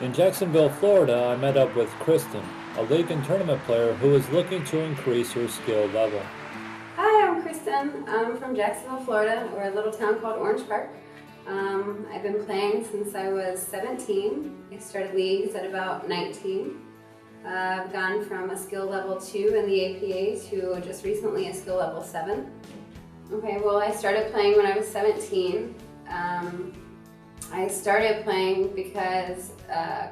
In Jacksonville, Florida, I met up with Kristen, a league and tournament player who is looking to increase her skill level. Hi, I'm Kristen. I'm from Jacksonville, Florida, or a little town called Orange Park. I've been playing since I was 17. I started leagues at about 19. I've gone from a skill level 2 in the APA to just recently a skill level 7. Okay, well, I started playing when I was 17. I started playing because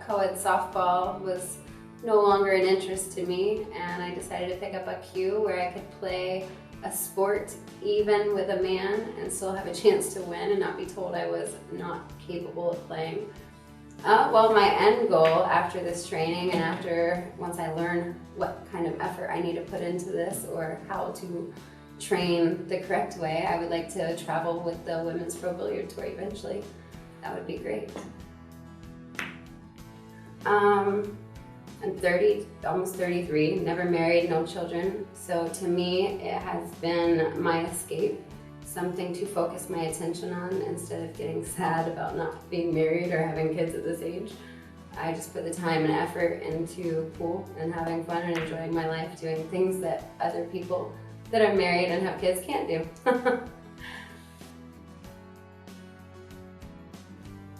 co-ed softball was no longer an interest to me, and I decided to pick up a cue where I could play a sport even with a man and still have a chance to win and not be told I was not capable of playing. Well, my end goal after this training and once I learn what kind of effort I need to put into this or how to train the correct way, I would like to travel with the Women's Pro Billiard Tour eventually. That would be great. I'm 30, almost 33, never married, no children. So to me, it has been my escape, something to focus my attention on instead of getting sad about not being married or having kids at this age. I just put the time and effort into pool and having fun and enjoying my life, doing things that other people that are married and have kids can't do.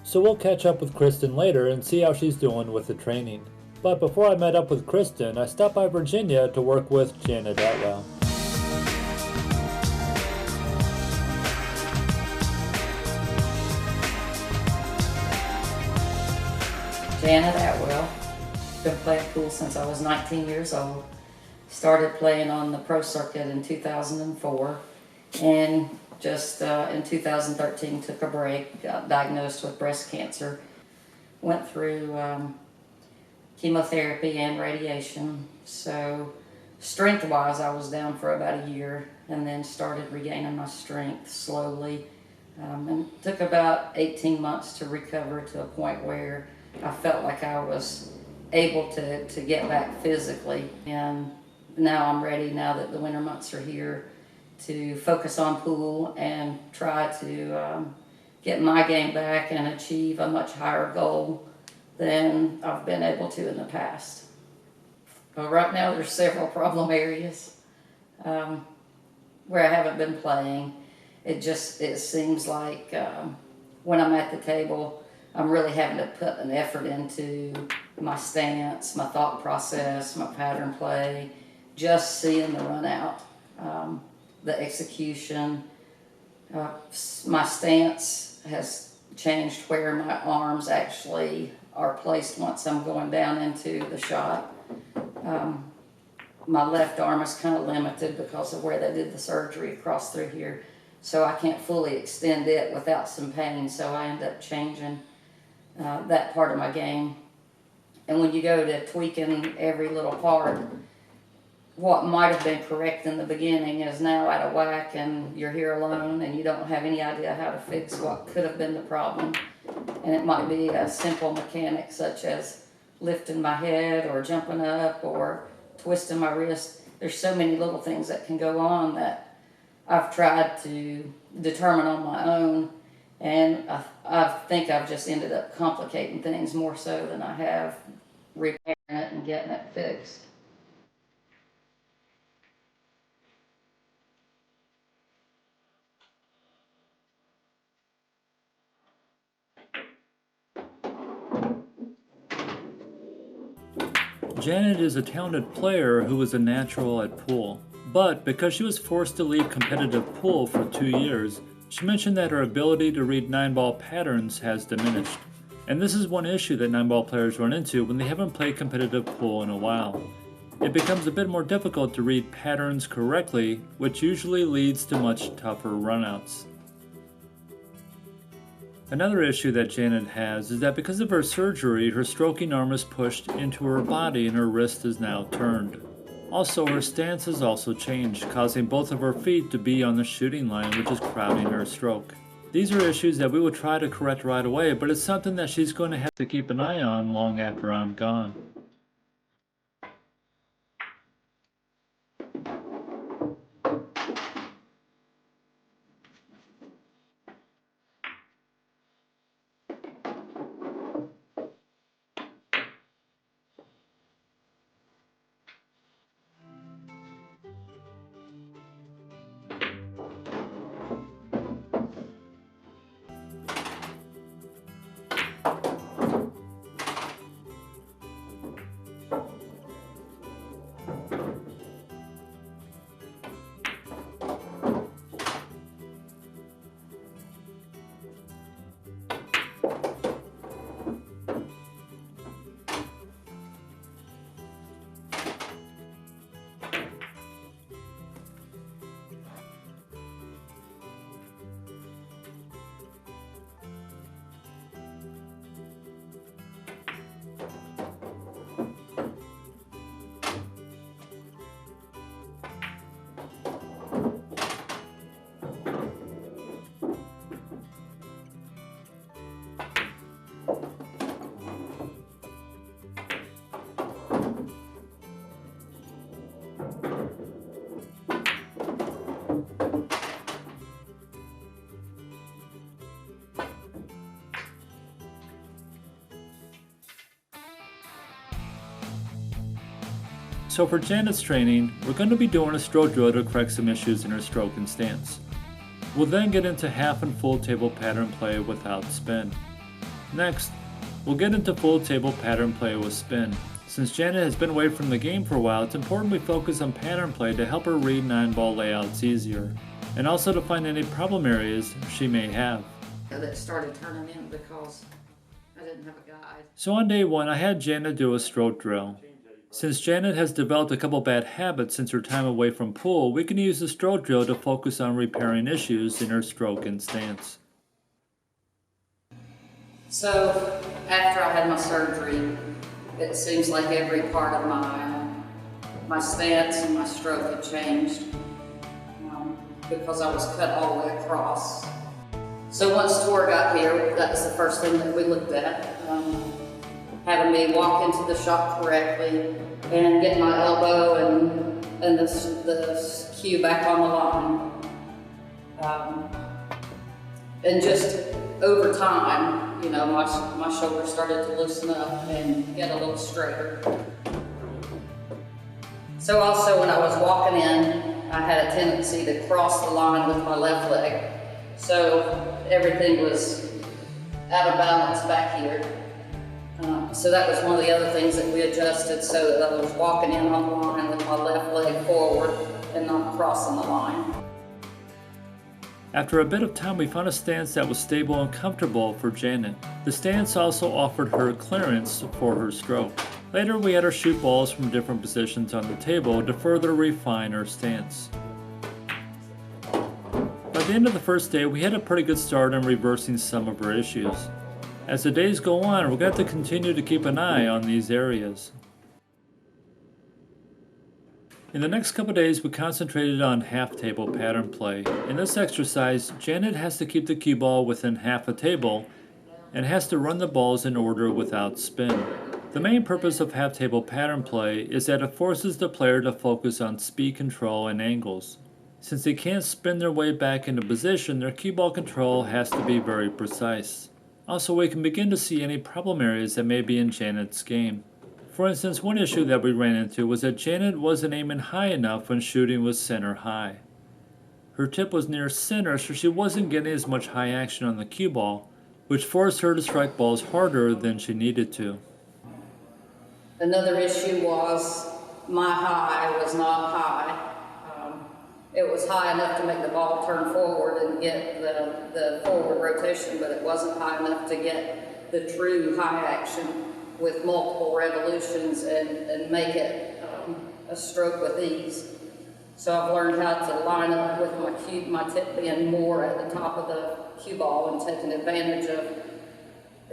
So we'll catch up with Kristen later and see how she's doing with the training. But before I met up with Kristen, I stopped by Virginia to work with Janet Atwell. Janet Atwell. Been playing pool since I was 19 years old. Started playing on the pro circuit in 2004, and just in 2013 took a break, got diagnosed with breast cancer. Went through chemotherapy and radiation. So strength-wise, I was down for about a year and then started regaining my strength slowly. And it took about 18 months to recover to a point where I felt like I was able to get back physically. And now I'm ready, now that the winter months are here, to focus on pool and try to get my game back and achieve a much higher goal than I've been able to in the past. Well, right now there's several problem areas where I haven't been playing. It seems like when I'm at the table, I'm really having to put an effort into my stance, my thought process, my pattern play, just seeing the run out, the execution. My stance has changed where my arms actually are placed once I'm going down into the shot. My left arm is kind of limited because of where they did the surgery across through here, so I can't fully extend it without some pain, so I end up changing that part of my game. And when you go to tweaking every little part, what might have been correct in the beginning is now out of whack, and you're here alone and you don't have any idea how to fix what could have been the problem. And it might be a simple mechanic such as lifting my head or jumping up or twisting my wrist. There's so many little things that can go on that I've tried to determine on my own, and I think I've just ended up complicating things more so than I have repairing it and getting it fixed. Janet is a talented player who is a natural at pool. But because she was forced to leave competitive pool for 2 years, she mentioned that her ability to read 9-ball patterns has diminished. And this is one issue that 9-ball players run into when they haven't played competitive pool in a while. It becomes a bit more difficult to read patterns correctly, which usually leads to much tougher runouts. Another issue that Janet has is that because of her surgery, her stroking arm is pushed into her body and her wrist is now turned. Also, her stance has also changed, causing both of her feet to be on the shooting line, which is crowding her stroke. These are issues that we will try to correct right away, but it's something that she's going to have to keep an eye on long after I'm gone. So for Janet's training, we're going to be doing a stroke drill to correct some issues in her stroke and stance. We'll then get into half and full table pattern play without spin. Next, we'll get into full table pattern play with spin. Since Janet has been away from the game for a while, it's important we focus on pattern play to help her read 9-ball layouts easier, and also to find any problem areas she may have. That started turning in because I didn't have a guide. So on day 1, I had Janet do a stroke drill. Since Janet has developed a couple bad habits since her time away from pool, we can use the stroke drill to focus on repairing issues in her stroke and stance. So after I had my surgery, it seems like every part of my stance and my stroke had changed because I was cut all the way across. So once Tor got here, that was the first thing that we looked at, having me walk into the shop correctly and get my elbow and the cue back on the line. And just over time, you know, my shoulders started to loosen up and get a little straighter. So also when I was walking in, I had a tendency to cross the line with my left leg. So everything was out of balance back here. So that was one of the other things that we adjusted so that I was walking in on the line with my left leg forward and not crossing the line. After a bit of time, we found a stance that was stable and comfortable for Janet. The stance also offered her clearance for her stroke. Later, we had her shoot balls from different positions on the table to further refine her stance. By the end of the first day, we had a pretty good start in reversing some of her issues. As the days go on, we're going to have to continue to keep an eye on these areas. In the next couple days, we concentrated on half-table pattern play. In this exercise, Janet has to keep the cue ball within half a table and has to run the balls in order without spin. The main purpose of half-table pattern play is that it forces the player to focus on speed control and angles. Since they can't spin their way back into position, their cue ball control has to be very precise. Also, we can begin to see any problem areas that may be in Janet's game. For instance, one issue that we ran into was that Janet wasn't aiming high enough when shooting was center high. Her tip was near center, so she wasn't getting as much high action on the cue ball, which forced her to strike balls harder than she needed to. Another issue was my high was not high. It was high enough to make the ball turn forward and get the forward rotation, but it wasn't high enough to get the true high action with multiple revolutions and make it a stroke with ease. So I've learned how to line up with my tip being more at the top of the cue ball and taking advantage of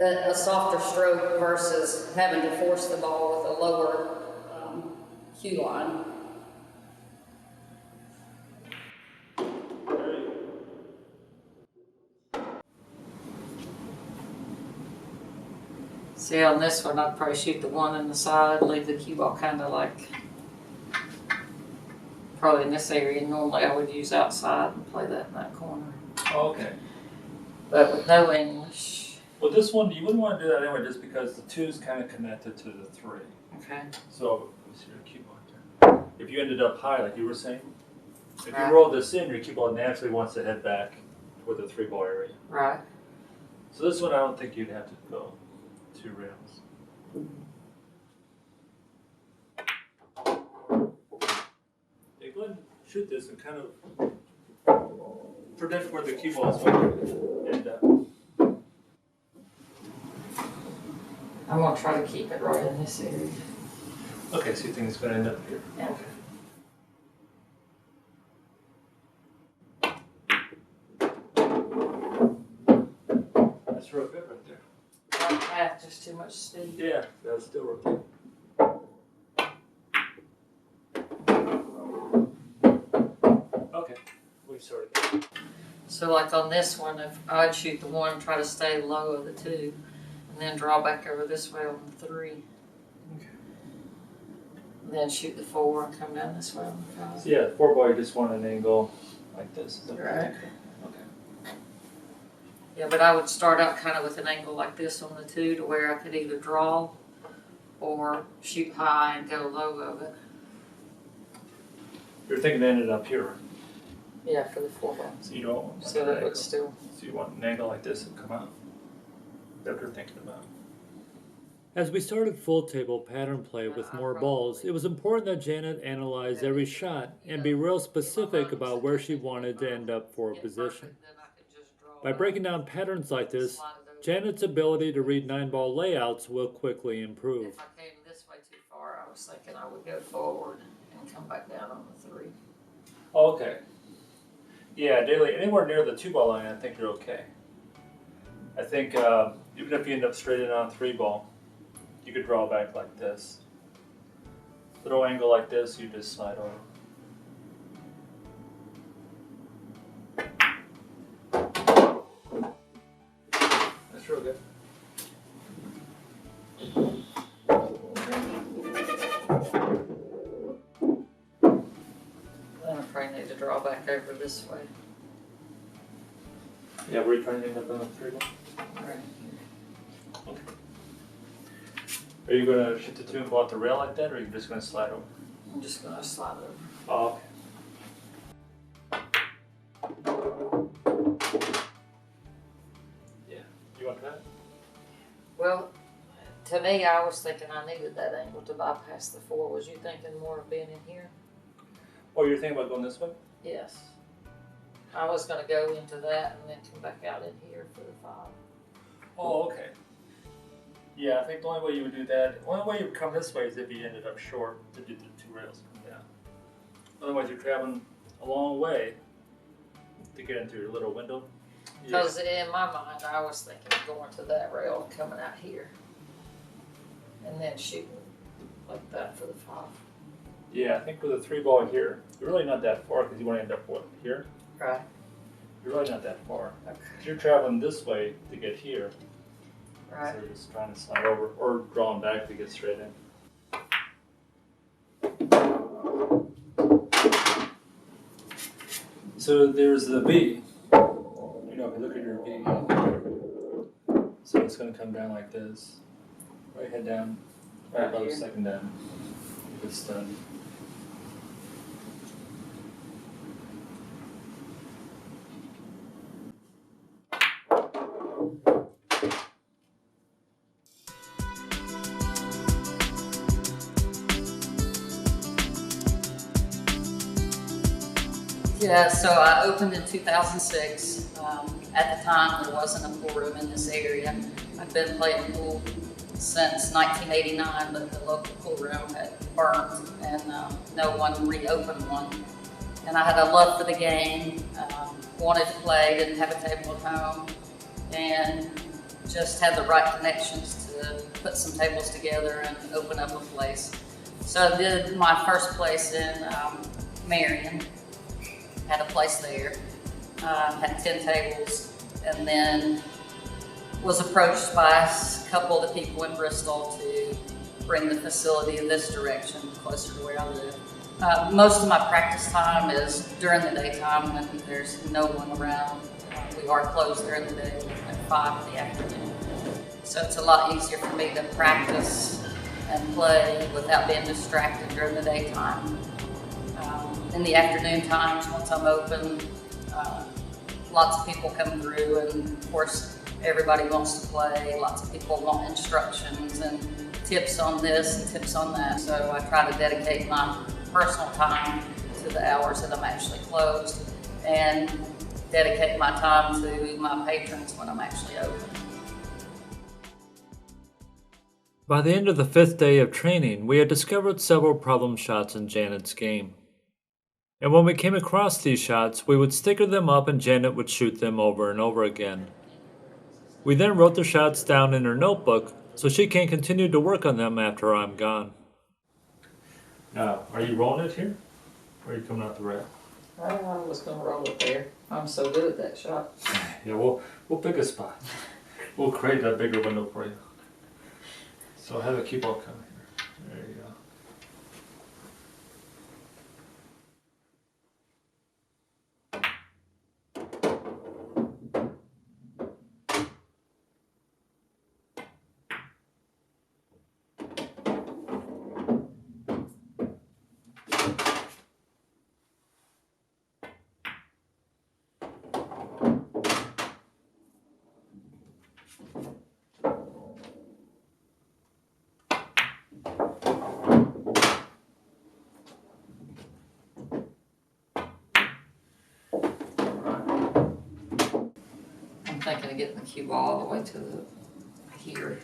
a softer stroke versus having to force the ball with a lower cue line. See, on this one, I'd probably shoot the one in the side, leave the cue ball kind of like, probably in this area. Normally I would use outside and play that in that corner. Oh, okay. But with no English. Well, this one, you wouldn't want to do that anyway just because the 2 is kind of connected to the 3. Okay. So, let's see your cue ball there. If you ended up high, like you were saying, if you roll this in, your cue ball naturally wants to head back toward the 3-ball area. Right. So this one, I don't think you'd have to go 2 rails. Yeah, go ahead and shoot this and kind of predict where the cue ball is going to end up. I'm going to try to keep it right in this area. Okay, so you think it's going to end up here? Yeah. Okay. That's real good right there. I have just too much speed. Yeah, that's still working. Okay, we started. So like on this one, if I'd shoot the 1, try to stay low of the 2, and then draw back over this way on the 3. Okay. And then shoot the 4 and come down this way on the 5. So yeah, 4-ball, you just want an angle like this. Is that Right. Okay. Yeah, but I would start out kind of with an angle like this on the 2 to where I could either draw or shoot high and go low of it. You're thinking to end it up here, right? Yeah, for the 4 ball. So you don't want So an that angle. would still. So you want an angle like this and come out. That's what you're thinking about. As we started full table pattern play with more balls, it was important that Janet analyze every shot and be real specific about where she wanted to end up for a position. By breaking down patterns like this, Janet's ability to read 9-ball layouts will quickly improve. If I came this way too far, I was thinking I would go forward and come back down on the 3. Oh, okay. Yeah, daily, anywhere near the 2-ball line, I think you're okay. I think even if you end up straight in on 3-ball, you could draw back like this. Little angle like this, you just slide over. That's real good. Then I probably need to draw back over this way. Yeah, we're trying to end up on a 3-ball. Right. Okay. Are you going to shift the 2 and go out the rail like that, or are you just going to slide over? I'm just gonna slide over. Oh, okay. Yeah. You want that? Well, to me, I was thinking I needed that angle to bypass the 4. Was you thinking more of being in here? Oh, you're thinking about going this way? Yes. I was gonna go into that and then come back out in here for the 5. Oh, okay. Yeah, I think the only way you would do that, the only way you would come this way is if you ended up short to do the 2 rails come down. Otherwise, you're traveling a long way to get into your little window. Because in my mind, I was thinking of going to that rail and coming out here. And then shooting like that for the 5. Yeah, I think with a 3-ball here, you're really not that far because you want to end up what, here? Right. You're really not that far. Okay. You're traveling this way to get here. Right. So you're just trying to slide over or drawing back to get straight in. So there's the V. You know, if you look at your V, so it's going to come down like this. Right head down, right Right above the here. second down. Good stud. Yeah, so I opened in 2006. At the time, there wasn't a pool room in this area. I've been playing pool since 1989, but the local pool room had burnt and no one reopened one. And I had a love for the game, wanted to play, didn't have a table at home, and just had the right connections to put some tables together and open up a place. So I did my first place in Marion. Had a place there, had 10 tables, and then was approached by a couple of the people in Bristol to bring the facility in this direction, closer to where I live. Most of my practice time is during the daytime when there's no one around. We are closed during the day at 5 in the afternoon. So it's a lot easier for me to practice and play without being distracted during the daytime. In the afternoon times, once I'm open, lots of people come through, and of course, everybody wants to play. Lots of people want instructions and tips on this and tips on that. So I try to dedicate my personal time to the hours that I'm actually closed and dedicate my time to my patrons when I'm actually open. By the end of the 5th day of training, we had discovered several problem shots in Janet's game. And when we came across these shots, we would sticker them up and Janet would shoot them over and over again. We then wrote the shots down in her notebook so she can continue to work on them after I'm gone. Now, are you rolling it here? Or are you coming out the rail? I was going to roll it there. I'm so good at that shot. Yeah, we'll pick a spot. We'll create a bigger window for you. So have it keep on coming here. There you go. thinking of getting the cue ball all the way to here.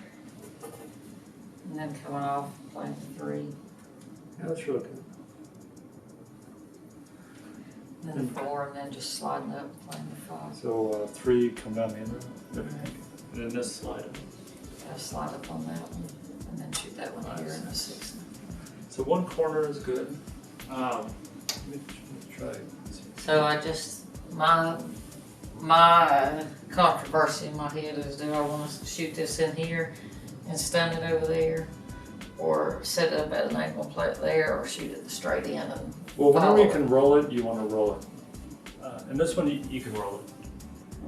And then coming off, playing the 3. Yeah, that's real good. And then the 4, and then just sliding up, playing the 5. So 3 come down the end of it. And then this slide. Yeah, slide up on that one, and then shoot that one here in the 6. So one corner is good. Let me try. So I just, my controversy in my head is, do I want to shoot this in here and stun it over there, or set it up at an angle, play it there, or shoot it straight in? And well, whenever you can roll it, you want to roll it. And this one, you can roll it.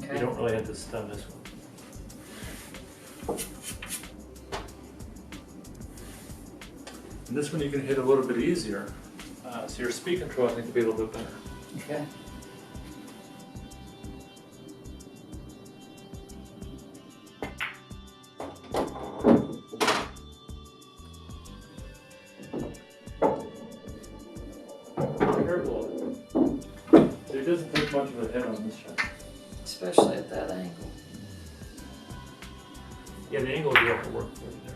Okay. You don't really have to stun this one. And this one you can hit a little bit easier. So your speed control, I think, will be a little bit better. Okay. Careful. So it doesn't take much of a hit on this shot. Especially at that angle. Yeah, the angle will have to work for you there.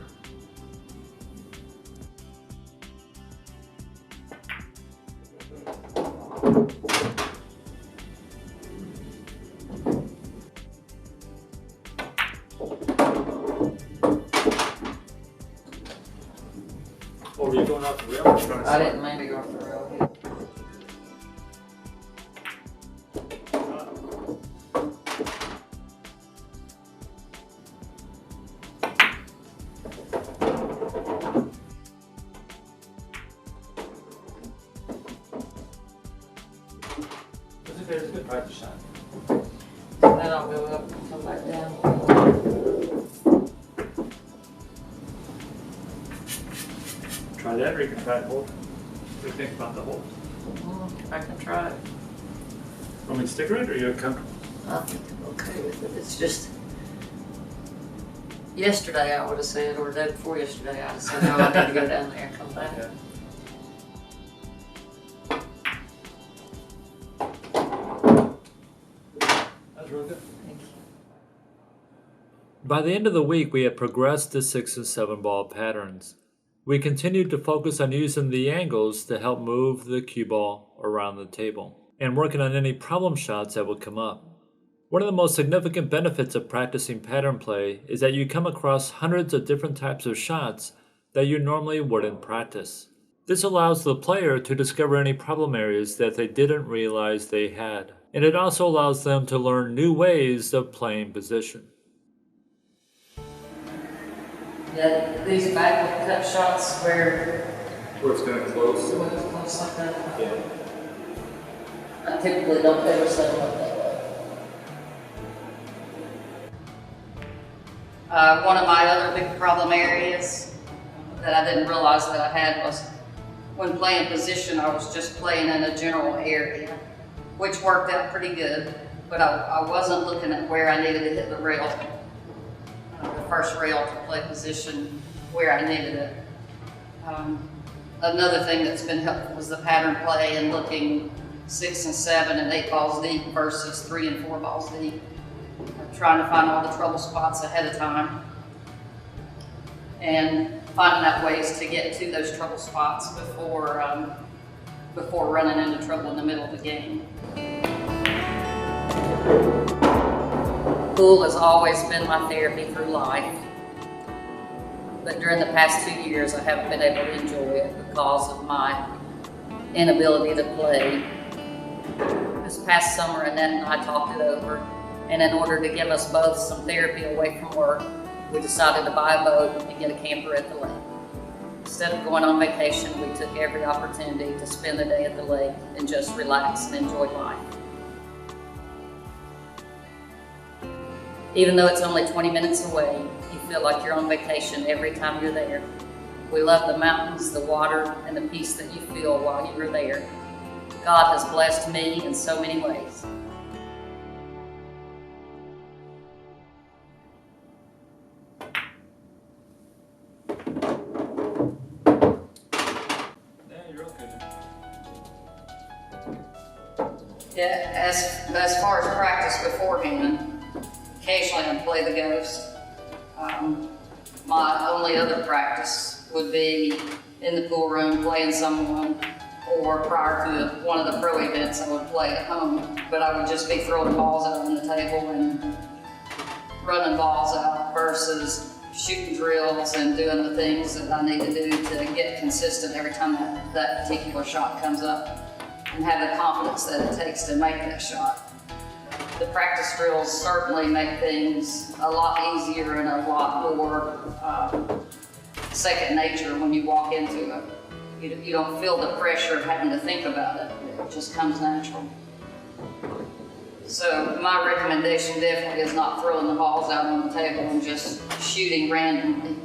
Oh, were you going off the rail or trying to I slide? didn't mean to go off the rail here. It's a good practice shot. And then I'll go up and come back down. Try that, or you can try it hold. What do you think about the hold? I can try it. Want me to stick it, or are you comfortable? I think I'm okay with it. It's just, yesterday I would have said, or the day before yesterday, I'd have said, no, I need to go down there and come back. Yeah. That's really good. Thank you. By the end of the week, we had progressed to 6 and 7 ball patterns. We continued to focus on using the angles to help move the cue ball around the table, and working on any problem shots that would come up. One of the most significant benefits of practicing pattern play is that you come across hundreds of different types of shots that you normally wouldn't practice. This allows the player to discover any problem areas that they didn't realize they had, and it also allows them to learn new ways of playing position. Yeah, these backward cut shots where It's going to close. it's close like that. Yeah. I typically don't ever set them up that way. One of my other big problem areas that I didn't realize that I had was when playing position, I was just playing in a general area, which worked out pretty good, but I wasn't looking at where I needed to hit the rail, the first rail to play position where I needed it. Another thing that's been helpful was the pattern play and looking 6 and 7 and 8 balls deep versus 3 and 4 balls deep. Trying to find all the trouble spots ahead of time and finding out ways to get to those trouble spots before running into trouble in the middle of the game. Pool has always been my therapy through life, but during the past 2 years I haven't been able to enjoy it because of my inability to play. This past summer, Annette and I talked it over, and in order to give us both some therapy away from work, we decided to buy a boat and get a camper at the lake. Instead of going on vacation, we took every opportunity to spend the day at the lake and just relax and enjoy life. Even though it's only 20 minutes away, you feel like you're on vacation every time you're there. We love the mountains, the water, and the peace that you feel while you are there. God has blessed me in so many ways. Yeah, as far as practice beforehand, occasionally I'd play the ghost. My only other practice would be in the pool room playing someone, or prior to one of the pro events I would play at home. But I would just be throwing balls out on the table and running balls out versus shooting drills and doing the things that I need to do to get consistent every time that particular shot comes up and have the confidence that it takes to make that shot. The practice drills certainly make things a lot easier and a lot more second nature when you walk into it. You don't feel the pressure of having to think about it. It just comes natural. So my recommendation definitely is not throwing the balls out on the table and just shooting randomly.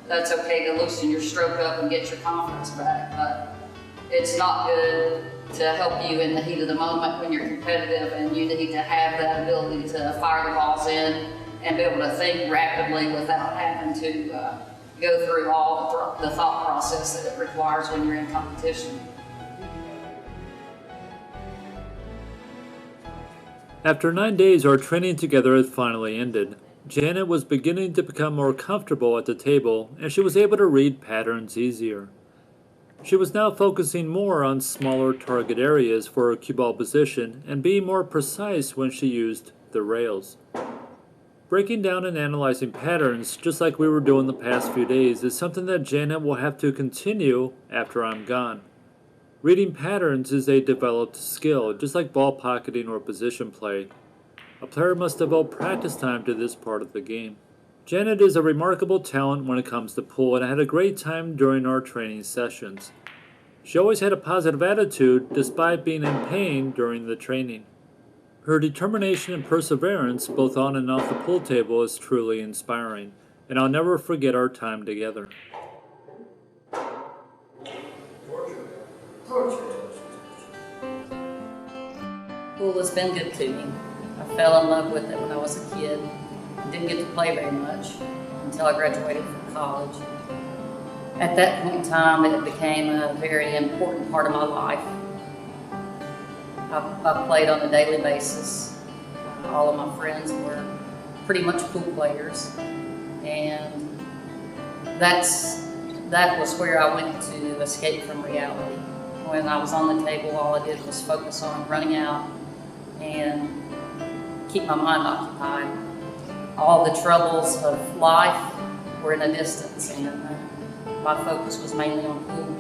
That's okay to loosen your stroke up and get your confidence back, but it's not good to help you in the heat of the moment when you're competitive and you need to have that ability to fire the balls in and be able to think rapidly without having to go through all the thought process that it requires when you're in competition. After 9 days, our training together had finally ended. Janet was beginning to become more comfortable at the table, and she was able to read patterns easier. She was now focusing more on smaller target areas for her cue ball position and being more precise when she used the rails. Breaking down and analyzing patterns, just like we were doing the past few days, is something that Janet will have to continue after I'm gone. Reading patterns is a developed skill, just like ball pocketing or position play. A player must devote practice time to this part of the game. Janet is a remarkable talent when it comes to pool, and I had a great time during our training sessions. She always had a positive attitude despite being in pain during the training. Her determination and perseverance, both on and off the pool table, is truly inspiring, and I'll never forget our time together. Pool has been good to me. I fell in love with it when I was a kid. Didn't get to play very much until I graduated from college. At that point in time, it became a very important part of my life. I played on a daily basis. All of my friends were pretty much pool players, and that was where I went to escape from reality. When I was on the table, all I did was focus on running out and keep my mind occupied. All the troubles of life were in a distance, and my focus was mainly on pool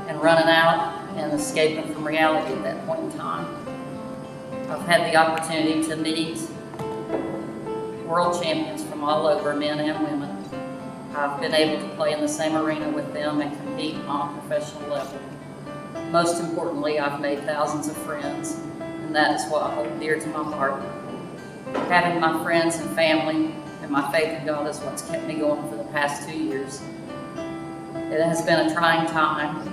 and running out and escaping from reality at that point in time. I've had the opportunity to meet world champions from all over, men and women. I've been able to play in the same arena with them and compete on a professional level. Most importantly, I've made thousands of friends, and that is what I hold dear to my heart. Having my friends and family and my faith in God is what's kept me going for the past 2 years. It has been a trying time,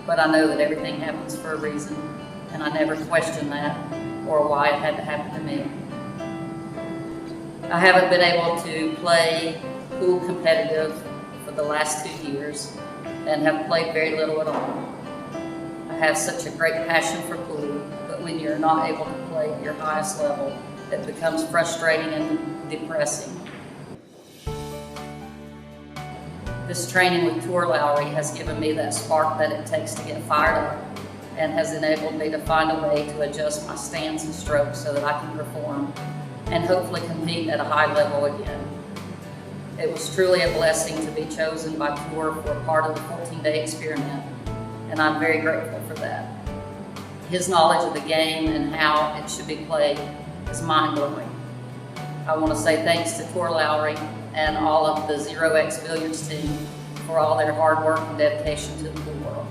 but I know that everything happens for a reason, and I never question that or why it had to happen to me. I haven't been able to play pool competitive for the last 2 years and have played very little at all. I have such a great passion for pool, but when you're not able to play at your highest level, it becomes frustrating and depressing. This training with Tour Lowry has given me that spark that it takes to get fired up and has enabled me to find a way to adjust my stance and strokes so that I can perform and hopefully compete at a high level again. It was truly a blessing to be chosen by Tour for part of the 14-day experiment, and I'm very grateful for that. His knowledge of the game and how it should be played is mind-blowing. I want to say thanks to Tour Lowry and all of the 0X Billiards team for all their hard work and dedication to the pool world.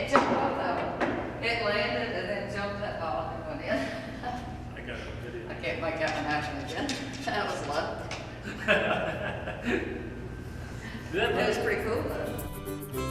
It jumped off though. It landed and then jumped that ball and went in. I got a video. I can't make that one happen again. That was luck. It was pretty cool though.